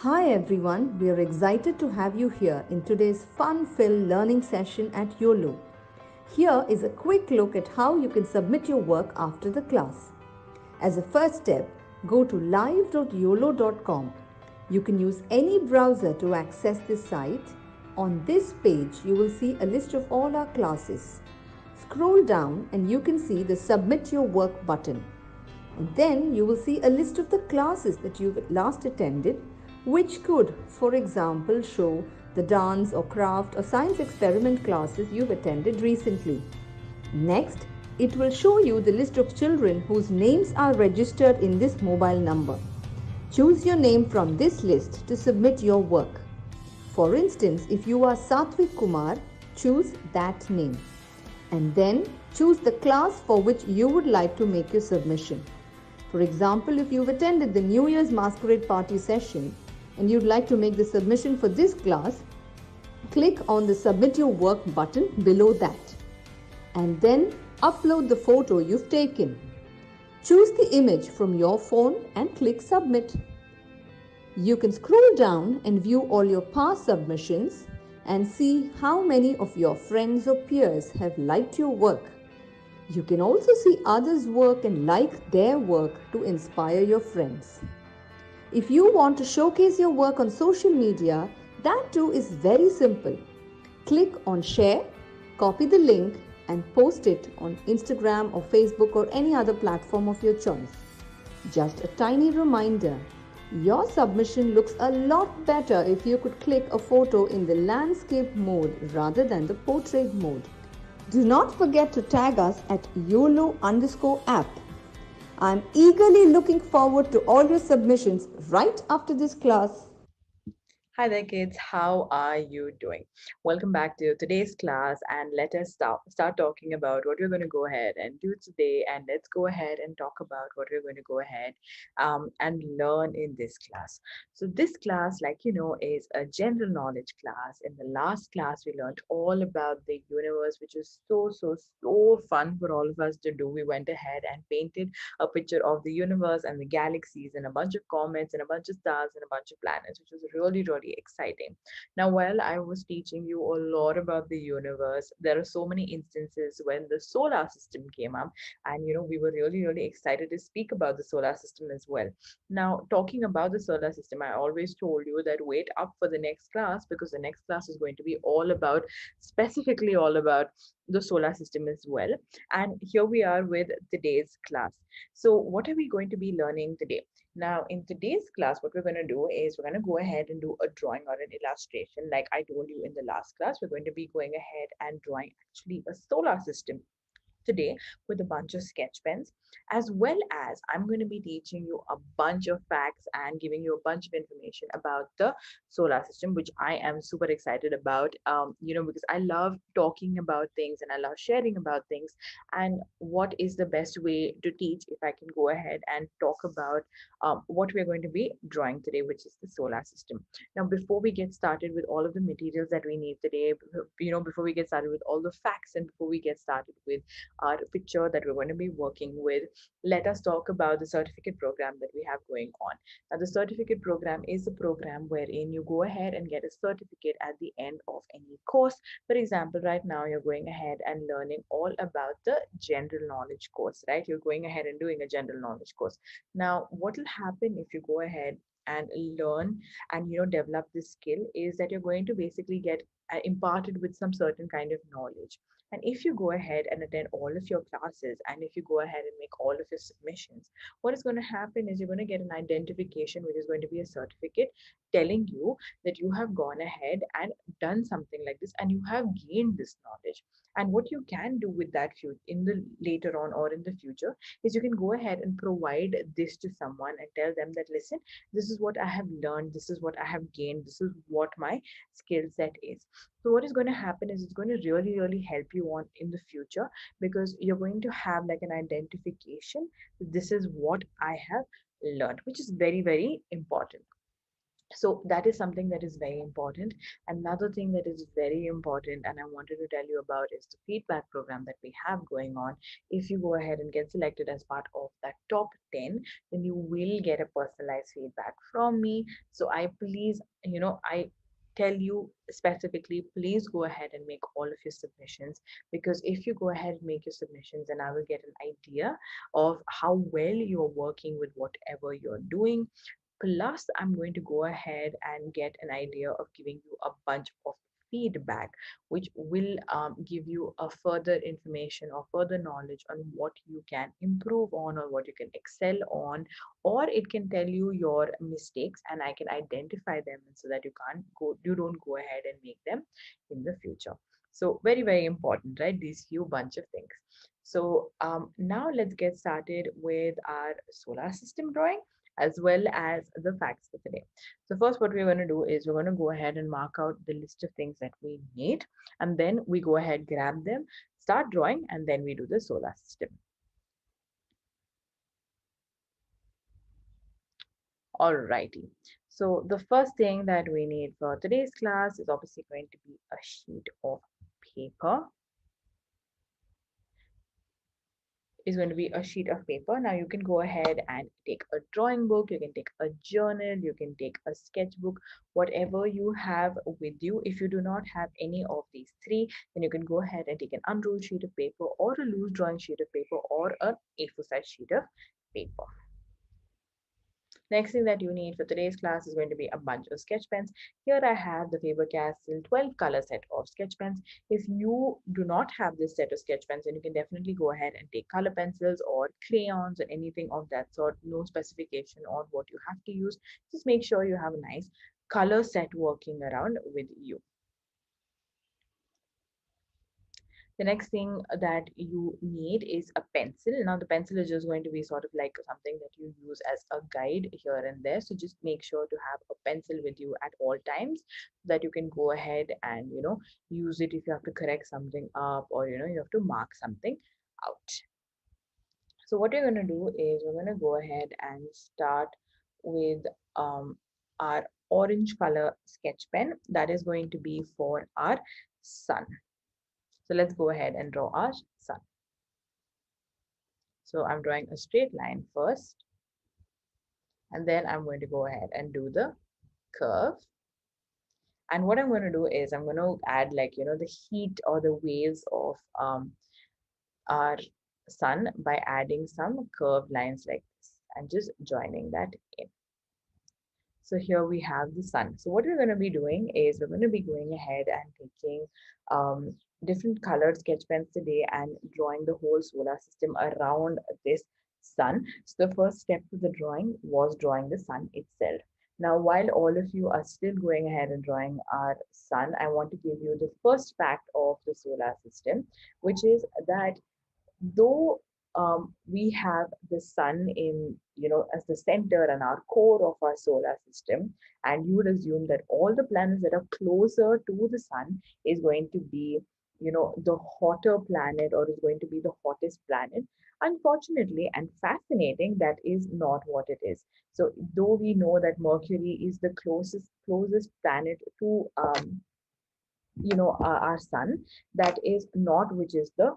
Hi everyone, we are excited to have you here in today's fun-filled learning session at YOLO. Here is a quick look at how you can submit your work after the class. As a first step, go to live.yolo.com. You can use any browser to access this site. On this page, you will see a list of all our classes. Scroll down and you can see the Submit Your Work button. And then you will see a list of the classes that you've last attended, which could, for example, show the dance or craft or science experiment classes you've attended recently. Next, it will show you the list of children whose names are registered in this mobile number. Choose your name from this list to submit your work. For instance, if you are Satvik Kumar, choose that name. And then choose the class for which you would like to make your submission. For example, if you've attended the New Year's Masquerade Party session and you'd like to make the submission for this class, click on the Submit Your Work button below that. And then upload the photo you've taken. Choose the image from your phone and click Submit. You can scroll down and view all your past submissions and see how many of your friends or peers have liked your work. You can also see others' work and like their work to inspire your friends. If you want to showcase your work on social media, that too is very simple. Click on Share, copy the link and post it on Instagram or Facebook or any other platform of your choice. Just a tiny reminder, your submission looks a lot better if you could click a photo in the landscape mode rather than the portrait mode. Do not forget to tag us at YOLO_app. I'm eagerly looking forward to all your submissions right after this class. Hi there, kids. How are you doing? Welcome back to today's class, and let us start talking about what we're going to go ahead and do today. And let's go ahead and talk about what we're going to go ahead and learn in this class. So, this class, like you know, is a general knowledge class. In the last class, we learned all about the universe, which is so fun for all of us to do. We went ahead and painted a picture of the universe and the galaxies and a bunch of comets and a bunch of stars and a bunch of planets, which was really exciting. Now, while I was teaching you a lot about the universe, there are so many instances when the solar system came up, and we were really excited to speak about the solar system as well. Now, talking about the solar system, I always told you that wait up for the next class because the next class is going to be specifically all about the solar system as well. And here we are with today's class. So, what are we going to be learning today? Now, in today's class, what we're going to do is we're going to go ahead and do a drawing or an illustration. Like I told you in the last class, we're going to be going ahead and drawing actually a solar system today with a bunch of sketch pens, as well as I'm going to be teaching you a bunch of facts and giving you a bunch of information about the solar system, which I am super excited about, because I love talking about things and I love sharing about things. And what is the best way to teach if I can go ahead and talk about what we're going to be drawing today, which is the solar system. Now, before we get started with all of the materials that we need today, before we get started with all the facts and before we get started with our picture that we're going to be working with, let us talk about the certificate program that we have going on. Now, the certificate program is a program wherein you go ahead and get a certificate at the end of any course. For example, right now you're going ahead and learning all about the general knowledge course, right? You're going ahead and doing a general knowledge course. Now, what will happen if you go ahead and learn and develop this skill is that you're going to basically get imparted with some certain kind of knowledge. And if you go ahead and attend all of your classes and if you go ahead and make all of your submissions, what is going to happen is you're going to get an identification, which is going to be a certificate telling you that you have gone ahead and done something like this and you have gained this knowledge. And what you can do with that in the later on or in the future is you can go ahead and provide this to someone and tell them that, listen, this is what I have learned, this is what I have gained, this is what my skill set is. So what is going to happen is it's going to really help you on in the future because you're going to have like an identification. This is what I have learned, which is very important. So that is something that is very important. Another thing that is very important and I wanted to tell you about is the feedback program that we have going on. If you go ahead and get selected as part of that top 10, then you will get a personalized feedback from me. So I please, I tell you specifically, please go ahead and make all of your submissions, because if you go ahead and make your submissions, then I will get an idea of how well you're working with whatever you're doing. Plus, I'm going to go ahead and get an idea of giving you a bunch of feedback, which will give you a further information or further knowledge on what you can improve on or what you can excel on, or it can tell you your mistakes and I can identify them so that you don't go ahead and make them in the future. So very, very important, right? These few bunch of things. So now let's get started with our solar system drawing as well as the facts for today. So first what we're going to do is we're going to go ahead and mark out the list of things that we need, and then we go ahead, grab them, start drawing, and then we do the solar system. Alrighty. So the first thing that we need for today's class is obviously going to be a sheet of paper. Is going to be a sheet of paper. Now you can go ahead and take a drawing book, you can take a journal, you can take a sketchbook, whatever you have with you. If you do not have any of these three, then you can go ahead and take an unruled sheet of paper or a loose drawing sheet of paper or a A4 size sheet of paper. Next thing that you need for today's class is going to be a bunch of sketch pens. Here I have the Faber-Castell 12 color set of sketch pens. If you do not have this set of sketch pens, then you can definitely go ahead and take color pencils or crayons or anything of that sort. No specification on what you have to use. Just make sure you have a nice color set working around with you. The next thing that you need is a pencil. Now the pencil is just going to be sort of like something that you use as a guide here and there. So just make sure to have a pencil with you at all times so that you can go ahead and, use it if you have to correct something up or, you have to mark something out. So what we're going to do is we're going to go ahead and start with our orange color sketch pen. That is going to be for our sun. So let's go ahead and draw our sun. So I'm drawing a straight line first, and then I'm going to go ahead and do the curve. And what I'm going to do is I'm going to add the heat or the waves of our sun by adding some curved lines like this and just joining that in. So here we have the sun. So what we're going to be doing is we're going to be going ahead and taking different colored sketch pens today and drawing the whole solar system around this sun. So the first step to the drawing was drawing the sun itself. Now, while all of you are still going ahead and drawing our sun, I want to give you the first fact of the solar system, which is that though we have the sun in as the center and our core of our solar system, and you would assume that all the planets that are closer to the sun is going to be the hotter planet or is going to be the hottest planet. Unfortunately and fascinating, that is not what it is. So though we know that Mercury is the closest planet to our sun, that is not which is the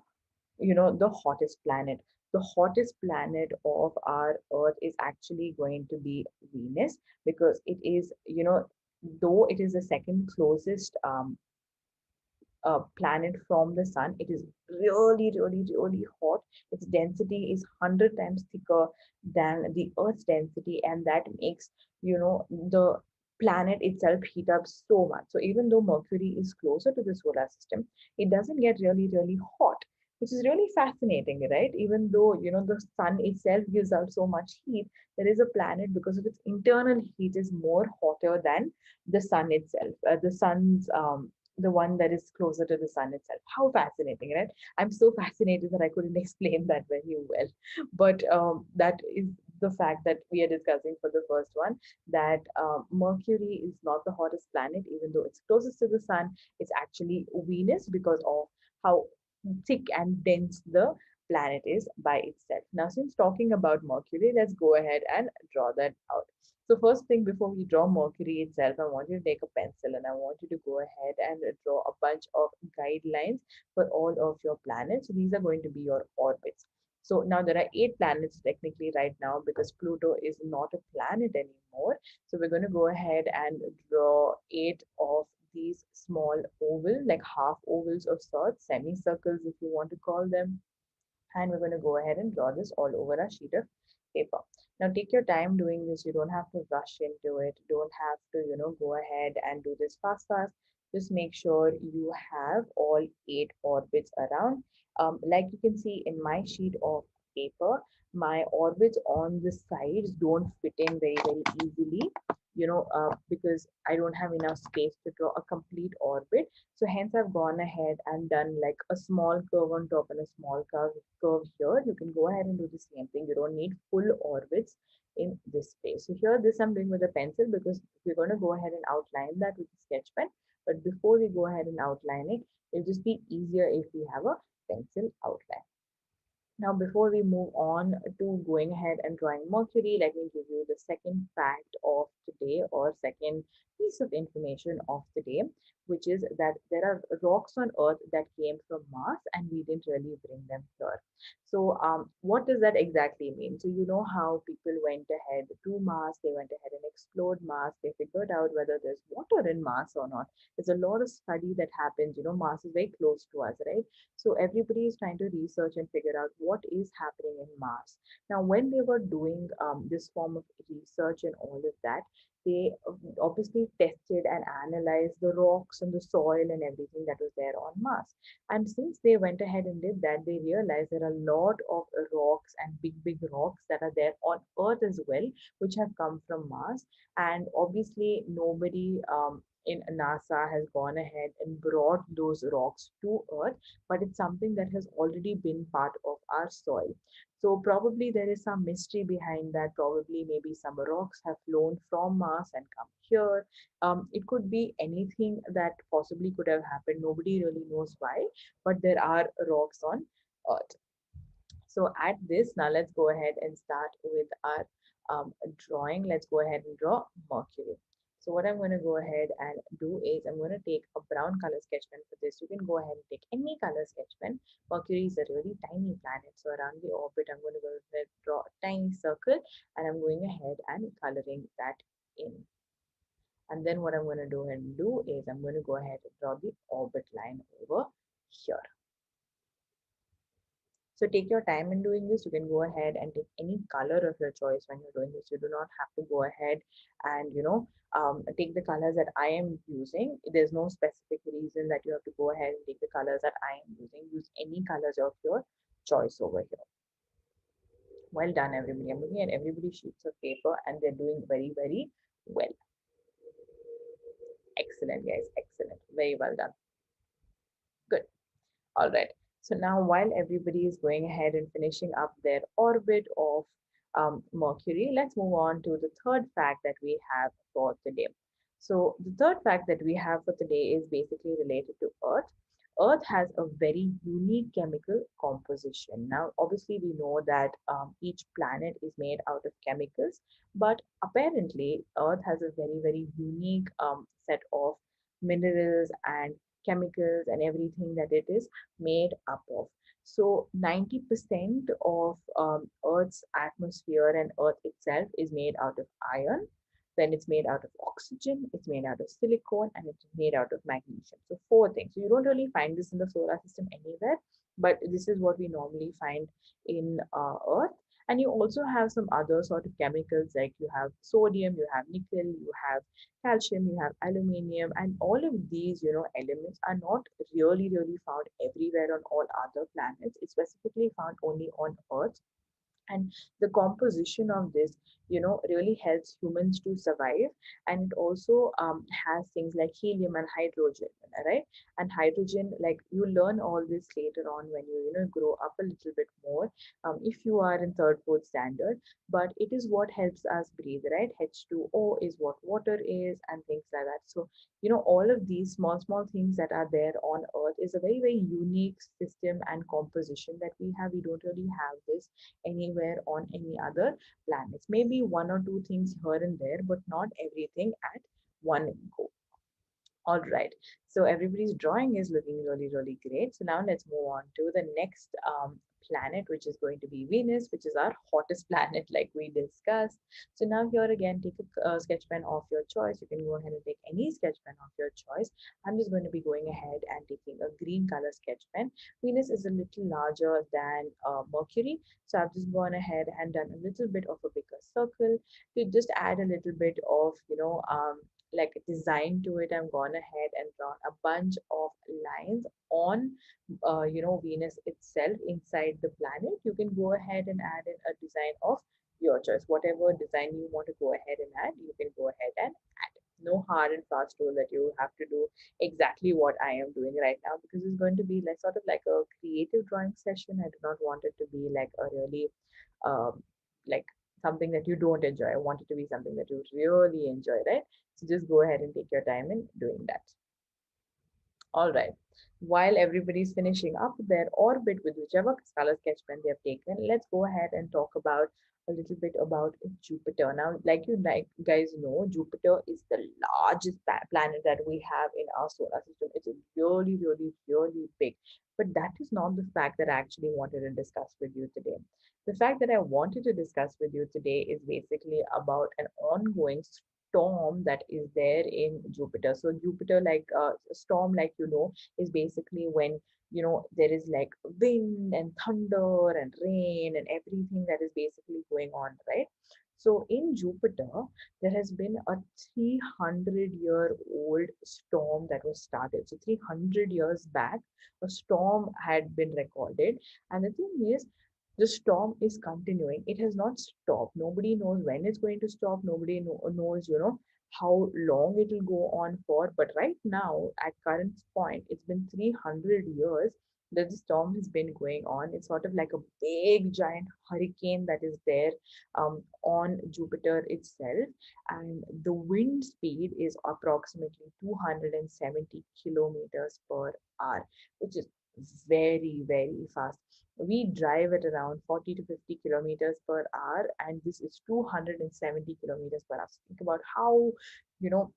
hottest planet. The hottest planet of our earth is actually going to be Venus, because it is though it is the second closest planet from the sun, it is really, really, really hot. Its density is 100 times thicker than the Earth's density, and that makes the planet itself heat up so much. So even though Mercury is closer to the solar system, it doesn't get really, really hot, which is really fascinating, right? Even though the sun itself gives out so much heat, there is a planet, because of its internal heat, is more hotter than the sun itself. The sun's the one that is closer to the sun itself. How fascinating, right? I'm so fascinated that I couldn't explain that very well. But that is the fact that we are discussing for the first one, that Mercury is not the hottest planet, even though it's closest to the sun. It's actually Venus, because of how thick and dense the planet is by itself. Now, since talking about Mercury, let's go ahead and draw that out. So first thing before we draw Mercury itself, I want you to take a pencil and I want you to go ahead and draw a bunch of guidelines for all of your planets. So these are going to be your orbits. So now there are 8 planets technically right now because Pluto is not a planet anymore. So we're going to go ahead and draw 8 of these small oval, like half ovals of sorts, semicircles if you want to call them, and we're going to go ahead and draw this all over a sheet of paper. Now take your time doing this. You don't have to rush into it. Don't have to, go ahead and do this fast. Just make sure you have all 8 orbits around. Like you can see in my sheet of paper, my orbits on the sides don't fit in very, very easily, because I don't have enough space to draw a complete orbit. So hence I've gone ahead and done like a small curve on top and a small curve here. You can go ahead and do the same thing. You don't need full orbits in this place. So here this I'm doing with a pencil because we're going to go ahead and outline that with a sketch pen. But before we go ahead and outline it, it'll just be easier if we have a pencil outline. Now, before we move on to going ahead and drawing Mercury, let me give you the second fact of today, or second piece of information of the day, which is that there are rocks on Earth that came from Mars and we didn't really bring them here. So, what does that exactly mean? So, you know how people went ahead to Mars, they went ahead and explored Mars, they figured out whether there's water in Mars or not. There's a lot of study that happens. Mars is very close to us, right? So everybody is trying to research and figure out what is happening in Mars. Now, when they were doing this form of research and all of that, they obviously tested and analyzed the rocks and the soil and everything that was there on Mars. And since they went ahead and did that, they realized there are a lot of rocks and big, big rocks that are there on Earth as well, which have come from Mars. And obviously, nobody in NASA has gone ahead and brought those rocks to Earth, but it's something that has already been part of our soil. So probably there is some mystery behind that. Probably maybe some rocks have flown from Mars and come here. It could be anything that possibly could have happened. Nobody really knows why, but there are rocks on Earth. So at this, now let's go ahead and start with our drawing. Let's go ahead and draw Mercury. So what I'm going to go ahead and do is I'm going to take a brown color sketch pen for this. You can go ahead and take any color sketch pen. Mercury is a really tiny planet. So around the orbit, I'm going to go ahead and draw a tiny circle and I'm going ahead and coloring that in. And then what I'm going to do and do is I'm going to go ahead and draw the orbit line over here. So take your time in doing this. You can go ahead and take any color of your choice when you're doing this. You do not have to go ahead and take the colors that I am using. There's no specific reason that you have to go ahead and take the colors that I am using. Use any colors of your choice over here. Well done, everybody. I'm looking at everybody's sheets of paper and they're doing very, very well. Excellent, guys. Excellent. Very well done. Good. All right. So now while everybody is going ahead and finishing up their orbit of Mercury, let's move on to the third fact that we have for today. So the third fact that we have for today is basically related to Earth. Earth has a very unique chemical composition. Now, obviously, we know that each planet is made out of chemicals, but apparently, Earth has a very, very unique set of minerals and chemicals and everything that it is made up of. So 90% of Earth's atmosphere and Earth itself is made out of iron. Then it's made out of oxygen, it's made out of silicon, and it's made out of magnesium. So 4 things. So you don't really find this in the solar system anywhere, but this is what we normally find in Earth. And you also have some other sort of chemicals like you have sodium, you have nickel, you have calcium, you have aluminium, and all of these, elements are not really, really found everywhere on all other planets. It's specifically found only on Earth. And the composition of this really helps humans to survive, and it also has things like helium and hydrogen, right? And hydrogen, like you learn all this later on when you grow up a little bit more, if you are in third fourth standard, but it is what helps us breathe, right? H2O is what water is and things like that. So all of these small small things that are there on Earth is a very, very unique system and composition that we have. We don't really have this anywhere on any other planets. Maybe be one or two things here and there, but not everything at one go. All right. So everybody's drawing is looking really, really great. So now let's move on to the next planet, which is going to be Venus, which is our hottest planet, like we discussed. So now here again, take a sketch pen of your choice. You can go ahead and take any sketch pen of your choice. I'm just going to be going ahead and taking a green color sketch pen. Venus is a little larger than Mercury. So I've just gone ahead and done a little bit of a bigger circle to just add a little bit of, like a design to it. I'm gone ahead and drawn a bunch of lines on Venus itself inside the planet. You can go ahead and add in a design of your choice. Whatever design you want to go ahead and add, you can go ahead and add. No hard and fast rule that you have to do exactly what I am doing right now, because it's going to be like sort of like a creative drawing session. I do not want it to be like a really um, like something that you don't enjoy. I want it to be something that you really enjoy, right? So just go ahead and take your time in doing that. All right. While everybody's finishing up their orbit with whichever color sketch pen they have taken, let's go ahead and talk about a little bit about Jupiter. Now, like guys know, Jupiter is the largest planet that we have in our solar system. It's really, really, really big. But that is not the fact that I actually wanted to discuss with you today. The fact that I wanted to discuss with you today is basically about an ongoing storm that is there in Jupiter. So Jupiter, like a storm, like is basically when there is like wind and thunder and rain and everything that is basically going on, right? So in Jupiter, there has been a 300-year-old storm that was started. So 300 years back, a storm had been recorded, and the thing is, the storm is continuing. It has not stopped. Nobody knows when it's going to stop. Nobody knows, how long it will go on for. But right now, at current point, it's been 300 years that the storm has been going on. It's sort of like a big giant hurricane that is there on Jupiter itself. And the wind speed is approximately 270 kilometers per hour, which is very, very fast. We drive at around 40 to 50 kilometers per hour, and this is 270 kilometers per hour. So think about how, you know,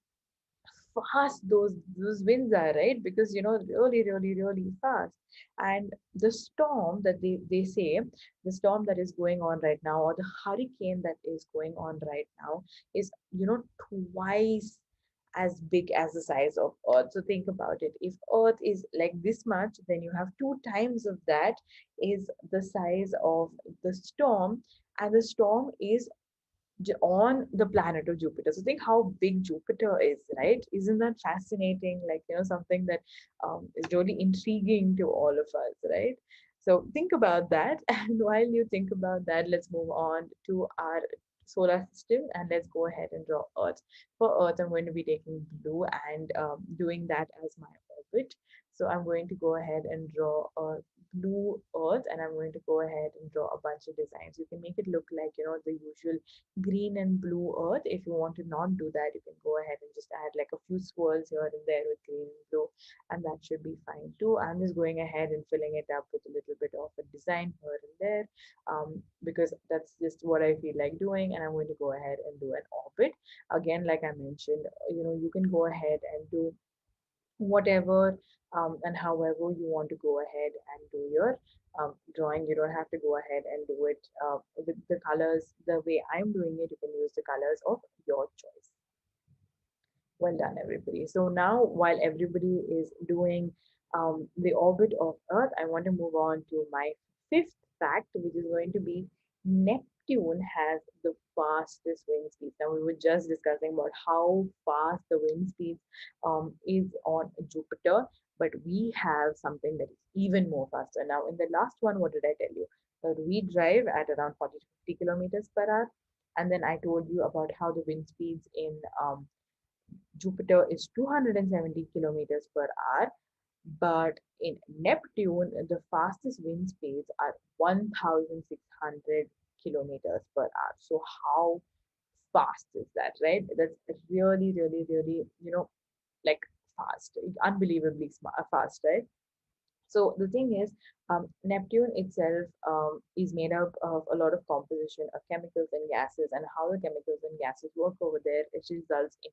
fast those winds are, right? Because really, really, really fast. And the storm that they say, the storm that is going on right now, or the hurricane that is going on right now, is twice as big as the size of Earth. So think about it. If Earth is like this much, then you have two times of that is the size of the storm, and the storm is on the planet of Jupiter. So think how big Jupiter is, right? Isn't that fascinating? Like, something that is really intriguing to all of us, right? So think about that. And while you think about that, let's move on to our solar system and let's go ahead and draw Earth. For Earth, I'm going to be taking blue and doing that as my orbit. So I'm going to go ahead and draw a blue Earth, and I'm going to go ahead and draw a bunch of designs. You can make it look like, the usual green and blue earth. If you want to not do that, you can go ahead and just add like a few swirls here and there with green and blue, and that should be fine too. I'm just going ahead and filling it up with a little bit of a design here and there, because that's just what I feel like doing. And I'm going to go ahead and do an orbit again. Like I mentioned, you can go ahead and do whatever and however you want to go ahead and do your drawing. You don't have to go ahead and do it with the colors the way I'm doing it. You can use the colors of your choice. Well done, everybody. So now, while everybody is doing the orbit of Earth, I want to move on to my fifth fact, which is going to be Neptune has the fastest wind speeds. Now, we were just discussing about how fast the wind speeds is on Jupiter, but we have something that is even more faster. Now, in the last one, what did I tell you? That we drive at around 40 to 50 kilometers per hour. And then I told you about how the wind speeds in Jupiter is 270 kilometers per hour, but in Neptune, the fastest wind speeds are 1,600 kilometers per hour. So, how fast is that, right? That's really, really, really, like fast, unbelievably fast, right? So the thing is, Neptune itself is made up of a lot of composition of chemicals and gases, and how the chemicals and gases work over there, it results in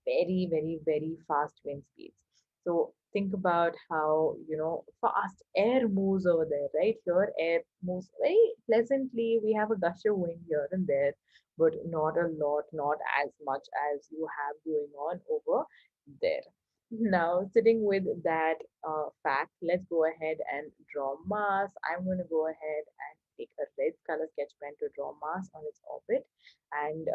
very, very, very fast wind speeds. So think about how, fast air moves over there, right? Here, air moves very pleasantly. We have a gush of wind here and there, but not a lot, not as much as you have going on over there. Now, sitting with that fact, let's go ahead and draw Mars. I'm going to go ahead and take a red color sketch pen to draw Mars on its orbit. And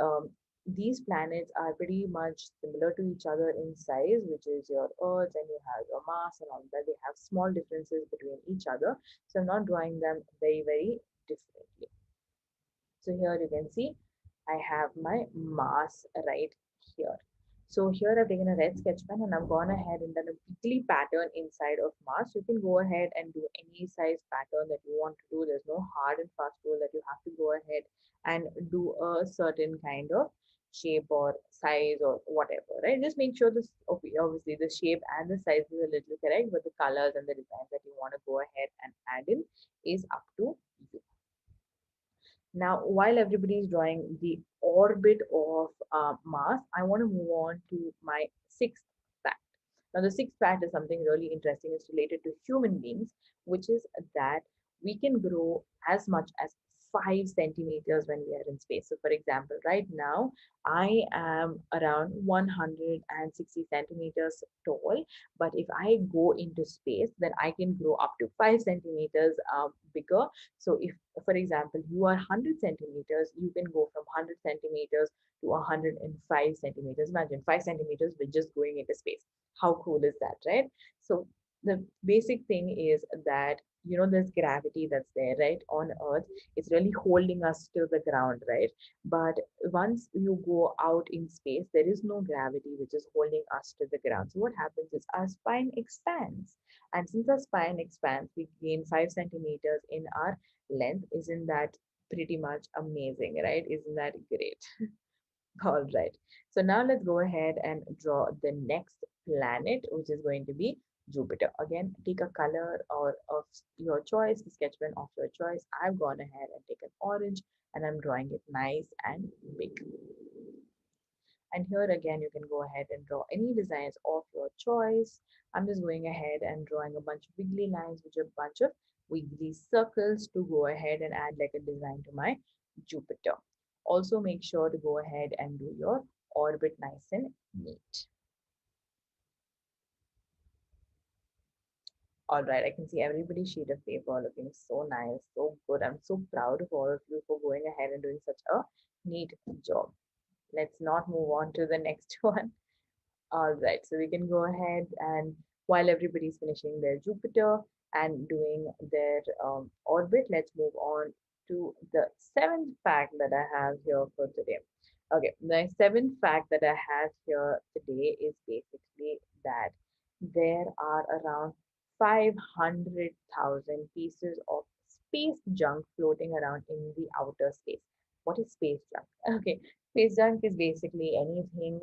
these planets are pretty much similar to each other in size, which is your Earth and you have your Mars and all that. They have small differences between each other. So I'm not drawing them very, very differently. So here you can see I have my Mars right here. So here I've taken a red sketch pen and I've gone ahead and done a weekly pattern inside of Mars. You can go ahead and do any size pattern that you want to do. There's no hard and fast rule that you have to go ahead and do a certain kind of shape or size or whatever, right? Just make sure this, okay, obviously the shape and the size is a little correct, but the colors and the designs that you want to go ahead and add in is up to you. Now, while everybody is drawing the orbit of Mars, I want to move on to my sixth fact. Now, the sixth fact is something really interesting. It's related to human beings, which is that we can grow as much as 5 centimeters when we are in space. So, for example, right now I am around 160 centimeters tall, but if I go into space, then I can grow up to 5 centimeters bigger. So, if for example you are 100 centimeters, you can go from 100 centimeters to 105 centimeters. Imagine 5 centimeters with just going into space. How cool is that, right? So the basic thing is that there's gravity that's there, right, on Earth. It's really holding us to the ground, right? But once you go out in space, there is no gravity which is holding us to the ground. So what happens is our spine expands, and since our spine expands, we gain 5 centimeters in our length. Isn't that pretty much amazing, right? Isn't that great? All right. So now let's go ahead and draw the next planet, which is going to be Jupiter. Again, take a color or of your choice, the sketch pen of your choice. I've gone ahead and taken orange and I'm drawing it nice and big. And here again, you can go ahead and draw any designs of your choice. I'm just going ahead and drawing a bunch of wiggly lines, which are a bunch of wiggly circles to go ahead and add like a design to my Jupiter. Also make sure to go ahead and do your orbit nice and neat. All right, I can see everybody's sheet of paper looking so nice, so good. I'm so proud of all of you for going ahead and doing such a neat job. Let's not move on to the next one. All right, so we can go ahead and while everybody's finishing their Jupiter and doing their orbit, let's move on to the seventh fact that I have here for today. Okay, the seventh fact that I have here today is basically that there are around 500,000 pieces of space junk floating around in the outer space. What is space junk? Okay, space junk is basically anything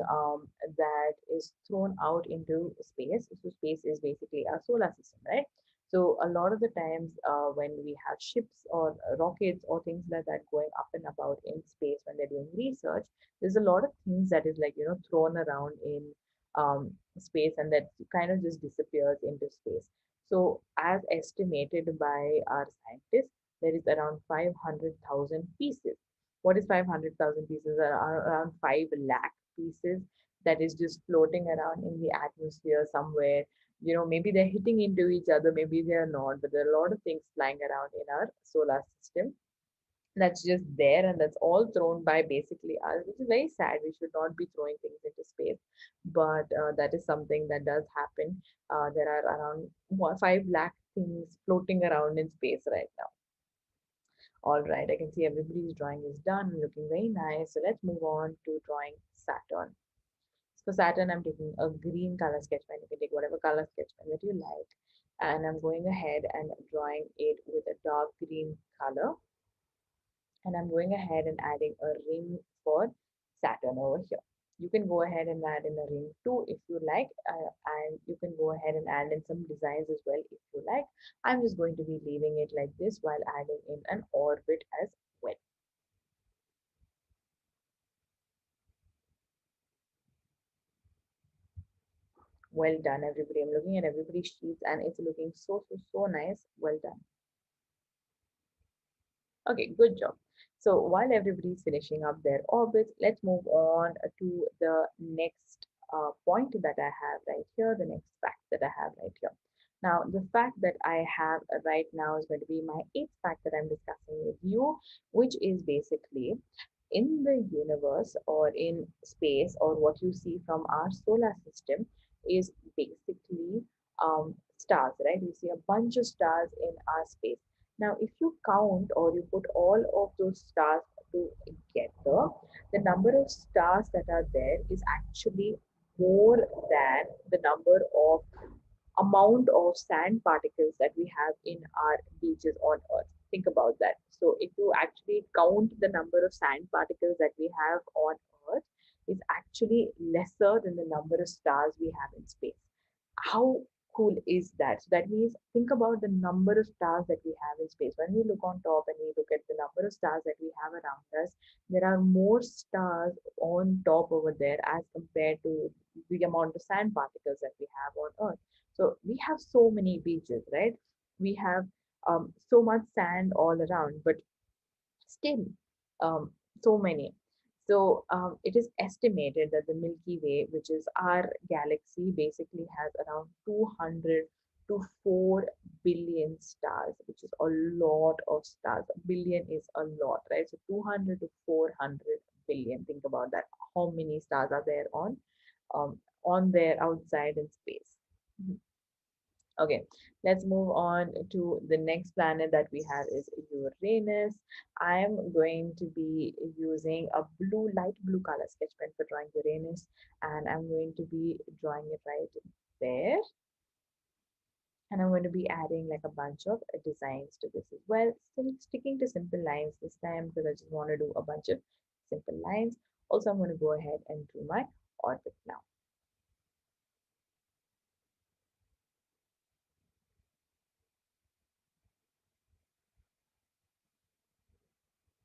that is thrown out into space. So space is basically our solar system, right? So a lot of the times when we have ships or rockets or things like that going up and about in space when they're doing research, there's a lot of things that is like thrown around in space and that kind of just disappears into space. So as estimated by our scientists, there is around 500,000 pieces. What is 500,000 pieces? Around 5 lakh pieces that is just floating around in the atmosphere somewhere. Maybe they're hitting into each other, maybe they're not, but there are a lot of things flying around in our solar system that's just there, and that's all thrown by basically us, which is very sad. We should not be throwing things into space, but that is something that does happen. There are around 5 lakh things floating around in space right now. All right, I can see everybody's drawing is done, looking very nice. So let's move on to drawing Saturn. So Saturn, I'm taking a green color sketch pen. You can take whatever color sketch pen that you like. And I'm going ahead and drawing it with a dark green color. And I'm going ahead and adding a ring for Saturn over here. You can go ahead and add in a ring too if you like, and you can go ahead and add in some designs as well if you like. I'm just going to be leaving it like this while adding in an orbit as well. Well done, everybody. I'm looking at everybody's sheets and it's looking so nice. Well done. Okay, good job. So while everybody's finishing up their orbits, let's move on to the next point that I have right here, the next fact that I have right here. Now, the fact that I have right now is going to be my eighth fact that I'm discussing with you, which is basically in the universe or in space, or what you see from our solar system is basically stars, right? You see a bunch of stars in our space. Now, if you count or you put all of those stars together, the number of stars that are there is actually more than the number of amount of sand particles that we have in our beaches on Earth. Think about that. So, if you actually count the number of sand particles that we have on Earth, is actually lesser than the number of stars we have in space. How cool is that? So that means think about the number of stars that we have in space. When we look on top and we look at the number of stars that we have around us, there are more stars on top over there as compared to the amount of sand particles that we have on Earth. So we have so many beaches, right? We have so much sand all around, but still um, so many. So it is estimated that the Milky Way, which is our galaxy, basically has around 200 to 4 billion stars, which is a lot of stars. A billion is a lot, right? So 200 to 400 billion. Think about that. How many stars are there on there outside in space? Mhm. Okay, let's move on to the next planet that we have is Uranus. I'm going to be using a light blue color sketch pen for drawing Uranus, and I'm going to be drawing it right there. And I'm going to be adding like a bunch of designs to this as well. Still sticking to simple lines this time because I just want to do a bunch of simple lines. Also, I'm going to go ahead and do my orbit now.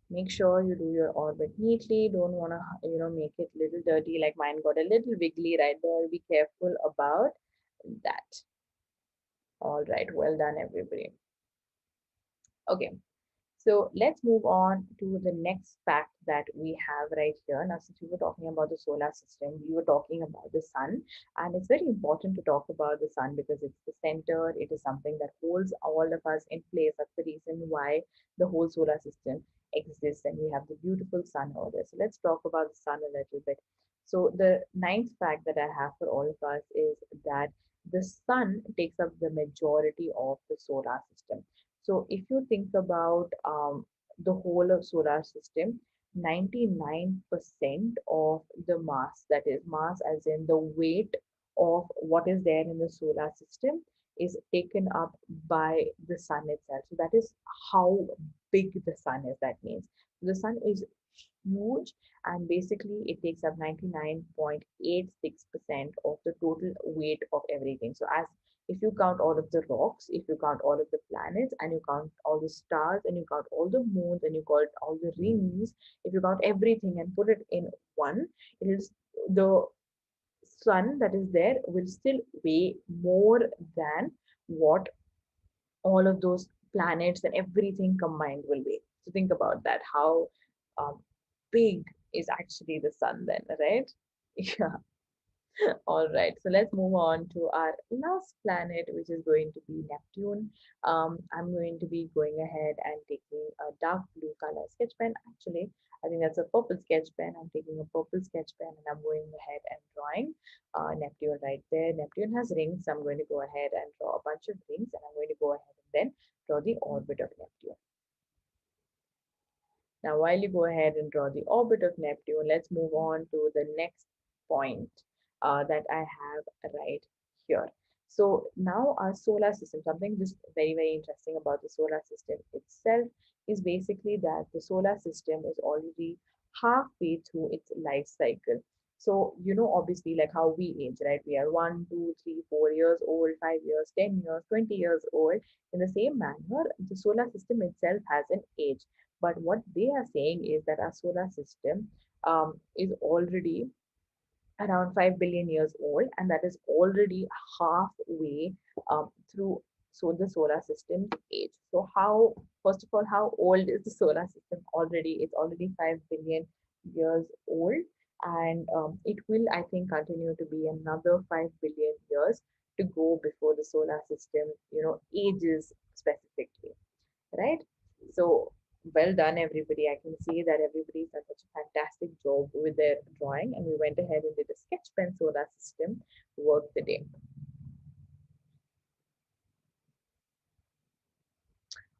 Make sure you do your orbit neatly. Don't want to, make it little dirty like mine got a little wiggly right there. Be careful about that. All right, well done, everybody. Okay, so let's move on to the next fact that we have right here. Now, since we were talking about the solar system, we were talking about the sun, and it's very important to talk about the sun because it's the center. It is something that holds all of us in place. That's the reason why the whole solar system exists, and we have the beautiful sun over there. So let's talk about the sun a little bit. So the ninth fact that I have for all of us is that the sun takes up the majority of the solar system. So if you think about the whole of solar system, 99% of the mass, that is mass as in the weight of what is there in the solar system, is taken up by the sun itself. So that is how big the sun is. That means the sun is huge, and basically it takes up 99.86% of the total weight of everything. So as if you count all of the rocks, if you count all of the planets, and you count all the stars, and you count all the moons, and you count all the rings, if you count everything and put it in one, it is the sun that is there will still weigh more than what all of those planets and everything combined will weigh. So think about that. How um, big is actually the sun then, right? Yeah. All right, so let's move on to our last planet, which is going to be Neptune. I'm going to be going ahead and taking a dark blue color sketch pen. Actually, I think that's a purple sketch pen. I'm taking a purple sketch pen and I'm going ahead and drawing Neptune right there. Neptune has rings, so I'm going to go ahead and draw a bunch of rings, and I'm going to go ahead and then draw the orbit of Neptune. Now, while you go ahead and draw the orbit of Neptune, let's move on to the next point that I have right here. So now our solar system, something just very interesting about the solar system itself is basically that the solar system is already halfway through its life cycle. So, obviously, like how we age, right? We are 1, 2, 3, 4 years old, 5 years, 10 years, 20 years old. In the same manner, the solar system itself has an age. But what they are saying is that our solar system is already around 5 billion years old, and that is already halfway through the solar system's age. So how, first of all, how old is the solar system already? It's already 5 billion years old, and it will, I think, continue to be another 5 billion years to go before the solar system ages specifically, right? So well done, everybody. I can see that everybody's done such a fantastic job with their drawing, and we went ahead and did a sketch pen solar system work the day.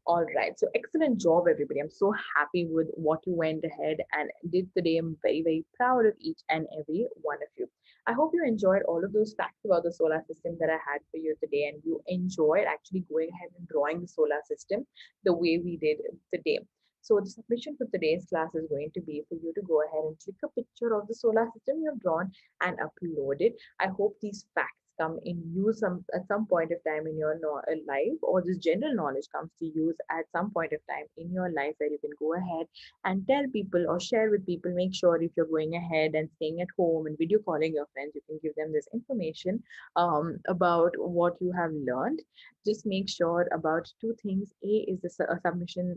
All right. So excellent job, everybody. I'm so happy with what you went ahead and did today. I'm very, very proud of each and every one of you. I hope you enjoyed all of those facts about the solar system that I had for you today, and you enjoyed actually going ahead and drawing the solar system the way we did today. So the submission for today's class is going to be for you to go ahead and click a picture of the solar system you have drawn and upload it. I hope these facts come in use at some point of time in your life, or this general knowledge comes to use at some point of time in your life, where you can go ahead and tell people or share with people. Make sure if you're going ahead and staying at home and video calling your friends, you can give them this information about what you have learned. Just make sure about two things. A is the submission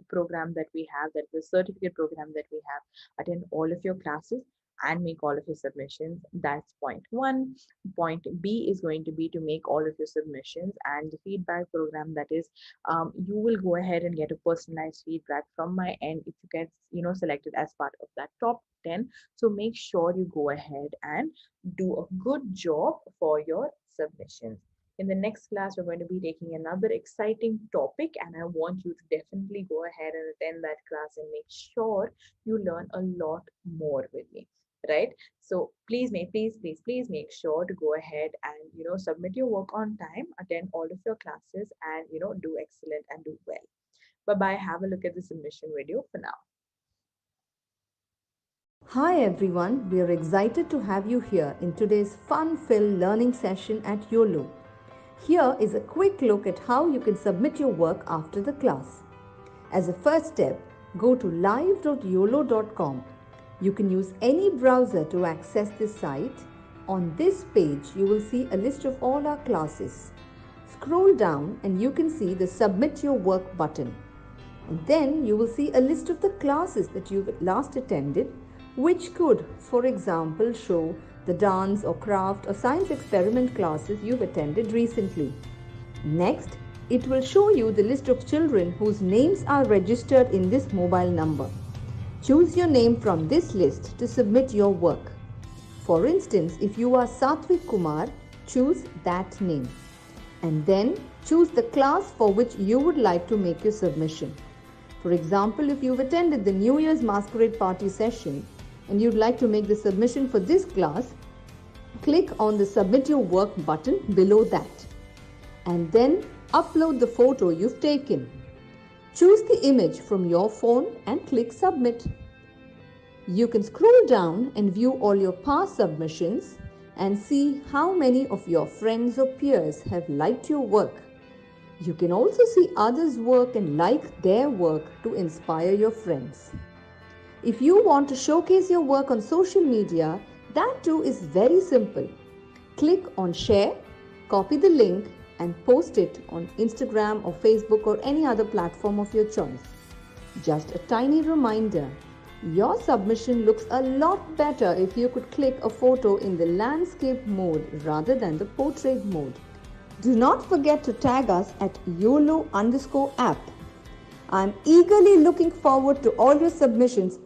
program that we have, that the certificate program that we have. Attend all of your classes and make all of your submissions. That's point one. Point B is going to be to make all of your submissions, and the feedback program, that is, you will go ahead and get a personalized feedback from my end if you get selected as part of that top 10. So make sure you go ahead and do a good job for your submissions. In the next class, we're going to be taking another exciting topic, and I want you to definitely go ahead and attend that class and make sure you learn a lot more with me, right? So please make sure to go ahead and submit your work on time, attend all of your classes, and do excellent and do well. Bye bye. Have a look at the submission video for now. Hi everyone, we are excited to have you here in today's fun-filled learning session at YOLO. Here is a quick look at how you can submit your work after the class. As a first step, go to live.yolo.com. You can use any browser to access this site. On this page, you will see a list of all our classes. Scroll down and you can see the Submit Your Work button. And then you will see a list of the classes that you've last attended, which could, for example, show the dance or craft or science experiment classes you've attended recently. Next, it will show you the list of children whose names are registered in this mobile number. Choose your name from this list to submit your work. For instance, if you are Satvik Kumar, choose that name. And then choose the class for which you would like to make your submission. For example, if you've attended the New Year's Masquerade Party session and you'd like to make the submission for this class, click on the Submit Your Work button below that. And then upload the photo you've taken. Choose the image from your phone and click Submit. You can scroll down and view all your past submissions and see how many of your friends or peers have liked your work. You can also see others' work and like their work to inspire your friends. If you want to showcase your work on social media, that too is very simple. Click on Share, copy the link, and post it on Instagram or Facebook or any other platform of your choice. Just a tiny reminder, your submission looks a lot better if you could click a photo in the landscape mode rather than the portrait mode. Do not forget to tag us at YOLO_app. I'm eagerly looking forward to all your submissions